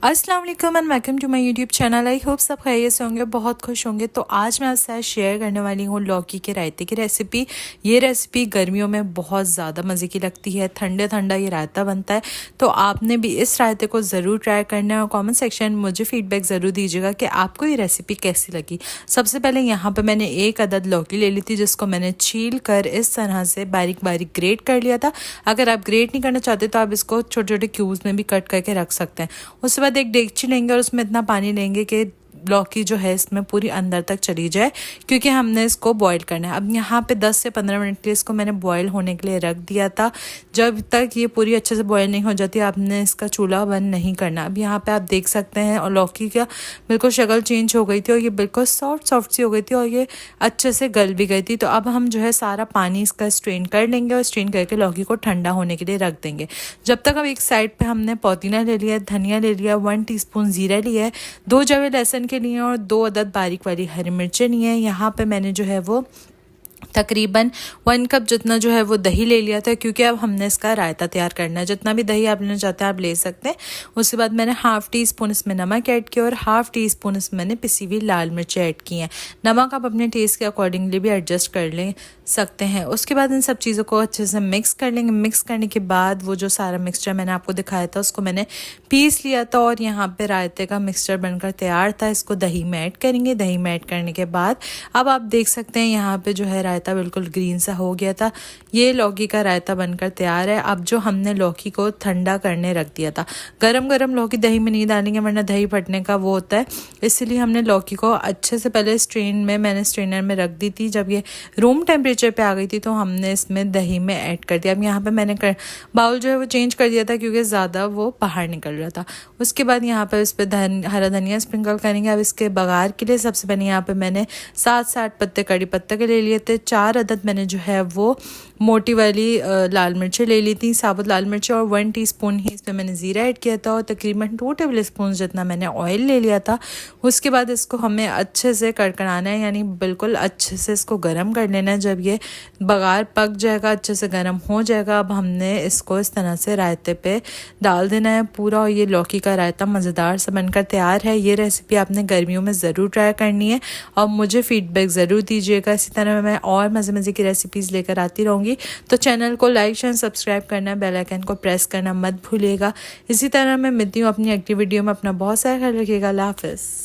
अस्सलाम वालेकुम and welcome to my YouTube channel. I hope सब खैरियत से होंगे, बहुत खुश होंगे। तो आज मैं आपके साथ शेयर करने वाली हूँ लौकी के रायते की रेसिपी। ये रेसिपी गर्मियों में बहुत ज़्यादा मज़े की लगती है, ठंडे ठंडा ये रायता बनता है। तो आपने भी इस रायते को ज़रूर ट्राई करना है और कॉमेंट सेक्शन में मुझे फीडबैक ज़रूर दीजिएगा कि आपको ये रेसिपी कैसी लगी। सबसे पहले यहाँ पर मैंने एक अदद लौकी ले ली थी, जिसको मैंने छील कर इस तरह से बारीक बारीक ग्रेट कर लिया था। अगर आप ग्रेट नहीं करना चाहते तो आप इसको छोटे छोटे क्यूब्स में भी कट करके रख सकते हैं। उसके बाद एक डेगची लेंगे और उसमें इतना पानी लेंगे कि लौकी जो है इसमें पूरी अंदर तक चली जाए, क्योंकि हमने इसको बॉईल करना है। अब यहाँ पे 10 से 15 मिनट के लिए इसको मैंने बॉईल होने के लिए रख दिया था। जब तक ये पूरी अच्छे से बॉईल नहीं हो जाती आपने इसका चूल्हा बंद नहीं करना। अब यहाँ पे आप देख सकते हैं और लौकी का बिल्कुल शक्ल चेंज हो गई थी और ये बिल्कुल सॉफ्ट सी हो गई थी और ये अच्छे से गल भी गई थी। तो अब हम जो है सारा पानी इसका स्ट्रेन कर लेंगे और स्ट्रेन करके लौकी को ठंडा होने के लिए रख देंगे। जब तक अब एक साइड पे हमने पुदीना ले लिया, धनिया ले लिया, 1 टीस्पून जीरा लिया है, 2 जवे लहसुन के लिए और 2 अदद बारीक वाली हरी मिर्चें लिए हैं। यहाँ पे मैंने जो है वो तकरीबन 1 कप जितना जो है वो दही ले लिया था, क्योंकि अब हमने इसका रायता तैयार करना है। जितना भी दही आप लेना चाहते हैं आप ले सकते हैं। उसके बाद मैंने हाफ़ टी स्पून इसमें नमक ऐड किया और हाफ़ टी स्पून इसमें मैंने पिसी हुई लाल मिर्च ऐड की हैं। नमक आप अपने टेस्ट के अकॉर्डिंगली भी एडजस्ट कर ले सकते हैं। उसके बाद इन सब चीज़ों को अच्छे से मिक्स कर लेंगे। मिक्स करने के बाद वो जो सारा मिक्सचर मैंने आपको दिखाया था उसको मैंने पीस लिया था और यहाँ पे रायते का मिक्सचर बनकर तैयार था। इसको दही में ऐड करेंगे। दही में ऐड करने के बाद अब आप देख सकते हैं यहाँ पे जो है रायता बिल्कुल ग्रीन सा हो गया था। ये लौकी का रायता बनकर तैयार है। अब जो हमने लौकी को ठंडा करने रख दिया था, गरम गरम लौकी दही में नहीं डालेंगे वरना दही फटने का वो होता है, इसलिए हमने लौकी को अच्छे से पहले मैंने स्ट्रेनर में रख दी थी। जब ये रूम टेम्परेचर पे आ गई थी तो हमने इसमें दही में ऐड कर दिया। अब यहाँ पे मैंने बाउल जो है वो चेंज कर दिया था, क्योंकि ज़्यादा वो बाहर निकल रहा था। उसके बाद यहाँ पर इस पर हरा धनिया स्प्रिंकल करेंगे। अब इसके बघार के लिए सबसे पहले यहाँ पे मैंने 7 से 8 पत्ते कड़ी पत्ते के ले लिए थे। 4 अदद मैंने जो है वो मोटी वाली लाल मिर्चें ले ली थी, साबुत लाल मिर्चें, और 1 टीस्पून ही इसमें मैंने ज़ीरा ऐड किया था और तकरीबन 2 टेबल स्पून जितना मैंने ऑयल ले लिया था। उसके बाद इसको हमें अच्छे से कड़कड़ाना है, यानी बिल्कुल अच्छे से इसको गर्म कर लेना है। जब ये बघार पक जाएगा, अच्छे से गर्म हो जाएगा, अब हमने इसको इस तरह से रायते पे डाल देना है पूरा। और ये लौकी का रायता मज़ेदार से बनकर तैयार है। ये रेसिपी आपने गर्मियों में ज़रूर ट्राई करनी है और मुझे फीडबैक ज़रूर दीजिएगा। इसी तरह मैं और मज़े की रेसिपीज़ लेकर आती रहूँगी। तो चैनल को लाइक शेयर सब्सक्राइब करना, बेल आइकन को प्रेस करना मत भूलिएगा। इसी तरह मैं मिलती हूँ अपनी अगली वीडियो में। अपना बहुत सारा ख्याल रखिएगा। अल्लाह हाफ़िज़।